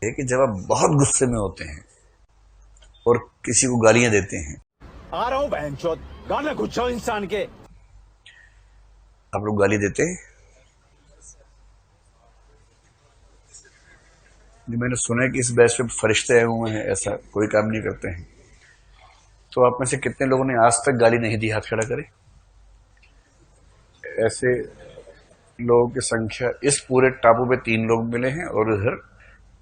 है कि जब आप बहुत गुस्से में होते हैं और किसी को गालियां देते हैं, आ रहा हूं बहनचोद, गाना कुछ इंसान के। आप लोग गाली देते हैं। मैंने सुना है कि इस बैच पे फरिश्ते आए हुए हैं, ऐसा कोई काम नहीं करते हैं। तो आप में से कितने लोगों ने आज तक गाली नहीं दी? हाथ खड़ा करें। ऐसे लोगों की संख्या इस पूरे टापू पे 3 लोग मिले हैं, और इधर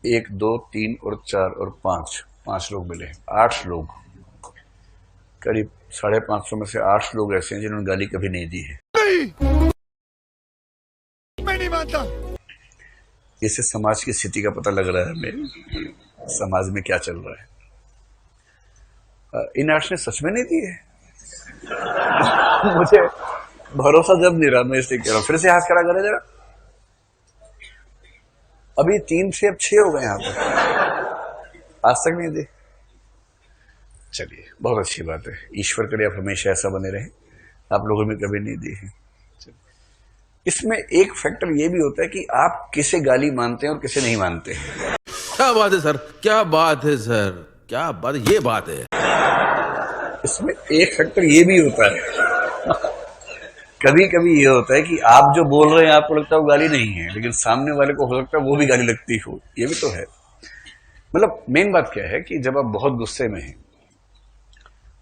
1 2 3 और 4 और 5 5 लोग मिले हैं। 8 लोग, करीब 550 में से 8 लोग ऐसे हैं जिन्होंने गाली कभी नहीं दी है। नहीं, मैं नहीं मानता। इससे समाज की स्थिति का पता लग रहा है हमें, समाज में क्या चल रहा है। इन 8 ने सच में नहीं दी है। मुझे भरोसा जब नहीं रहा, मैं इसलिए कह रहा हूं। फिर से हाथ खड़ा करें जरा। अभी 3 से अब 6 हो गए यहाँ पर, आज तक नहीं दी। चलिए, बहुत अच्छी बात है। ईश्वर करे आप हमेशा ऐसा बने रहे। आप लोगों में कभी नहीं दी है। इसमें एक फैक्टर ये भी होता है कि आप किसे गाली मानते हैं और किसे नहीं मानते हैं। क्या बात है सर, क्या बात है सर, क्या बात, ये बात है। इसमें एक फैक्टर ये भी होता है कभी कभी ये होता है कि आप जो बोल रहे हैं आपको लगता है वो गाली नहीं है, लेकिन सामने वाले को हो सकता है वो भी गाली लगती हो। ये भी तो है। मतलब मेन बात क्या है कि जब आप बहुत गुस्से में हैं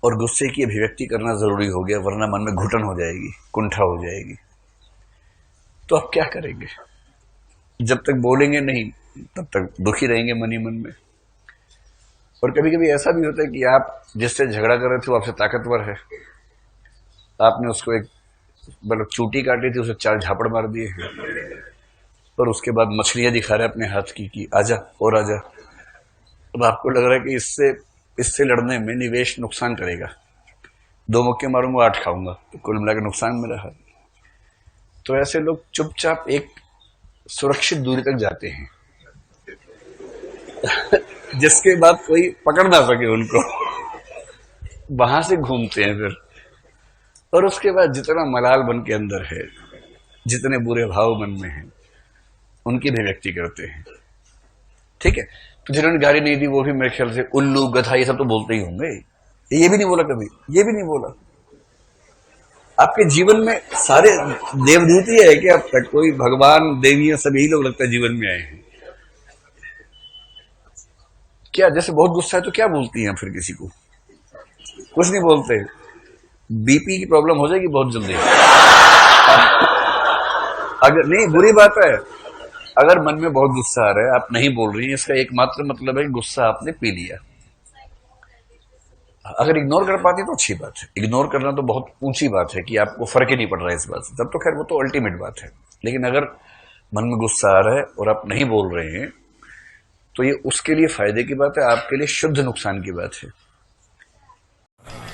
और गुस्से की अभिव्यक्ति करना जरूरी हो गया, वरना मन में घुटन हो जाएगी, कुंठा हो जाएगी, तो आप क्या करेंगे? जब तक बोलेंगे नहीं तब तक दुखी रहेंगे मन ही मन में। और कभी कभी ऐसा भी होता है कि आप जिससे झगड़ा कर रहे थे वो आपसे ताकतवर है, आपने उसको एक मतलब चूटी काटी थी, उसे 4 झापड़ मार दिए, और उसके बाद मछलियां दिखा रहे अपने हाथ की कि आजा और आजा। अब आपको लग रहा है कि इससे लड़ने में निवेश नुकसान करेगा, 2 मुक्के मारूंगा 8 खाऊंगा, तो कुल मिलाकर नुकसान मेरा है। तो ऐसे लोग चुपचाप एक सुरक्षित दूरी तक जाते हैं जिसके बाद कोई पकड़ ना सके उनको, वहां से घूमते हैं फिर। और उसके बाद जितना मलाल मन के अंदर है, जितने बुरे भाव मन में हैं, उनकी भी व्यक्ति करते हैं। ठीक है। तो जिन्होंने गाली नहीं दी वो भी मेरे ख्याल से उल्लू गधा ये सब तो बोलते ही होंगे। ये भी नहीं बोला कभी, ये भी नहीं बोला। आपके जीवन में सारे देवदूत ही है कि अब तक कोई भगवान देवियां सभी लोग लगता है जीवन में आए हैं क्या? जैसे बहुत गुस्सा है तो क्या बोलती हैं फिर किसी को? कुछ नहीं बोलते। बीपी की प्रॉब्लम हो जाएगी बहुत जल्दी अगर नहीं, बुरी बात है। अगर मन में बहुत गुस्सा आ रहा है, आप नहीं बोल रही हैं, इसका एकमात्र मतलब है कि गुस्सा आपने पी लिया। अगर इग्नोर कर पाती तो अच्छी बात है। इग्नोर करना तो बहुत ऊंची बात है कि आपको फर्क ही नहीं पड़ रहा है इस बात से, तब तो खैर वो तो अल्टीमेट बात है। लेकिन अगर मन में गुस्सा आ रहा है और आप नहीं बोल रहे हैं, तो ये उसके लिए फायदे की बात है, आपके लिए शुद्ध नुकसान की बात है।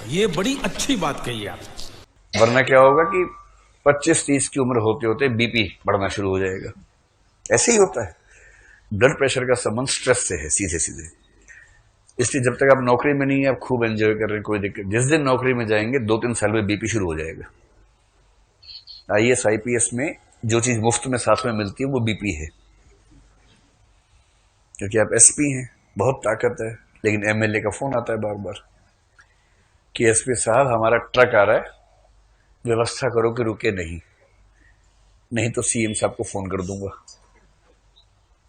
ये बड़ी अच्छी बात कही आप। वरना क्या होगा कि 25-30 की उम्र होते होते बीपी बढ़ना शुरू हो जाएगा। ऐसे ही होता है। ब्लड प्रेशर का संबंध स्ट्रेस से है, सीधे सीधे। इसलिए जब तक आप नौकरी में नहीं है, आप खूब एंजॉय कर रहे हैं, कोई दिक्कत। जिस दिन नौकरी में जाएंगे 2-3 साल में बीपी शुरू हो जाएगा। IAS IPS में जो चीज मुफ्त में साथ में मिलती है वो बीपी है, क्योंकि आप SP हैं, बहुत ताकत है। लेकिन MLA का फोन आता है बार बार कि SP साहब हमारा ट्रक आ रहा है, व्यवस्था करो कि रुके नहीं तो CM साहब को फोन कर दूंगा,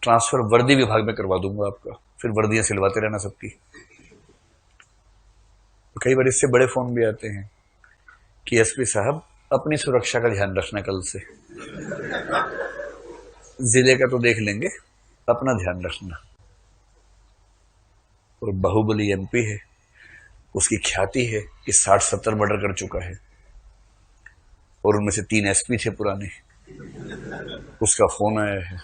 ट्रांसफर वर्दी विभाग में करवा दूंगा आपका, फिर वर्दियां सिलवाते रहना सबकी। तो कई बार इससे बड़े फोन भी आते हैं कि SP साहब अपनी सुरक्षा का ध्यान रखना, कल से जिले का तो देख लेंगे, अपना ध्यान रखना। और बाहुबली MP है, उसकी ख्याति है कि 60-70 मर्डर कर चुका है, और उनमें से 3 SP थे पुराने। उसका फोन आया है।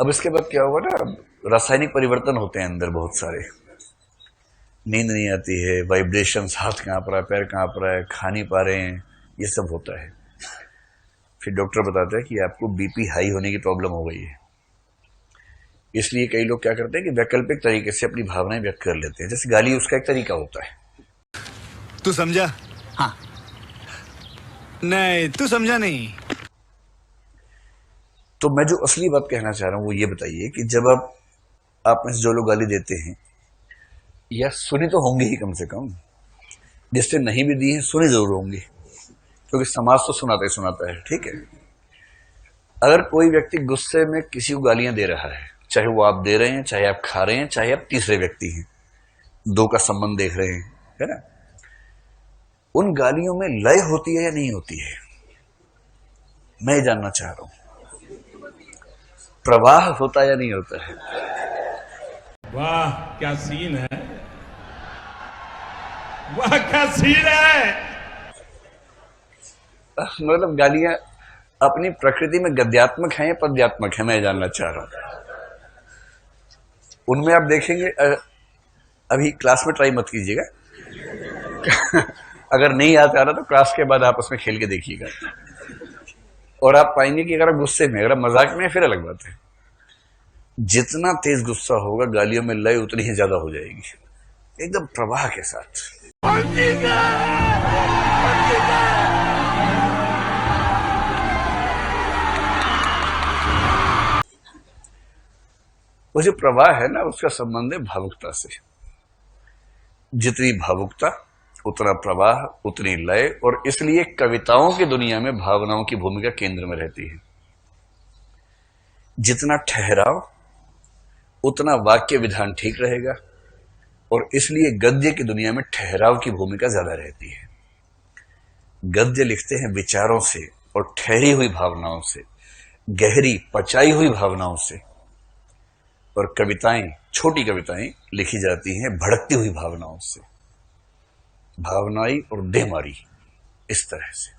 अब इसके बाद क्या होगा ना, रासायनिक परिवर्तन होते हैं अंदर बहुत सारे। नींद नहीं आती है, वाइब्रेशंस, हाथ कांप रहा है, पैर कांप रहा है, खा नहीं पा रहे हैं, ये सब होता है। फिर डॉक्टर बताता है कि आपको बीपी हाई होने की प्रॉब्लम हो गई है। इसलिए कई लोग क्या करते हैं कि वैकल्पिक तरीके से अपनी भावनाएं व्यक्त कर लेते हैं। जैसे गाली उसका एक तरीका होता है। तू समझा? हाँ। नहीं, तू समझा नहीं। तो मैं जो असली बात कहना चाह रहा हूं वो ये बताइए कि जब आप में से जो लोग गाली देते हैं, या सुनी तो होंगी ही कम से कम, जिससे नहीं भी दी है सुनी जरूर होंगी, क्योंकि समाज तो सुनाता ही सुनाता है, ठीक है। अगर कोई व्यक्ति गुस्से में किसी को गालियां दे रहा है, चाहे वो आप दे रहे हैं, चाहे आप खा रहे हैं, चाहे आप तीसरे व्यक्ति हैं, दो का संबंध देख रहे हैं, है ना, उन गालियों में लय होती है या नहीं होती है, मैं जानना चाह रहा हूं। प्रवाह होता है या नहीं होता है? वाह क्या सीन है, वाह क्या सीन है। मतलब गालियां अपनी प्रकृति में गद्यात्मक हैं या पद्यात्मक है, मैं जानना चाह रहा हूं। उनमें आप देखेंगे, अभी क्लास में ट्राई मत कीजिएगा अगर नहीं याद आ रहा तो क्लास के बाद आप उसमें खेल के देखिएगा, और आप पाएंगे कि अगर आप गुस्से में, अगर आप मजाक में, फिर अलग बात है। जितना तेज गुस्सा होगा गालियों में लय उतनी ही ज्यादा हो जाएगी, एकदम प्रवाह के साथ। वो जो प्रवाह है ना, उसका संबंध है भावुकता से। जितनी भावुकता उतना प्रवाह, उतनी लय, और इसलिए कविताओं की दुनिया में भावनाओं की भूमिका केंद्र में रहती है। जितना ठहराव उतना वाक्य विधान ठीक रहेगा, और इसलिए गद्य की दुनिया में ठहराव की भूमिका ज्यादा रहती है। गद्य लिखते हैं विचारों से और ठहरी हुई भावनाओं से, गहरी पचाई हुई भावनाओं से, और कविताएं, छोटी कविताएं लिखी जाती हैं भड़कती हुई भावनाओं से, भावनाई और देहमारी, इस तरह से।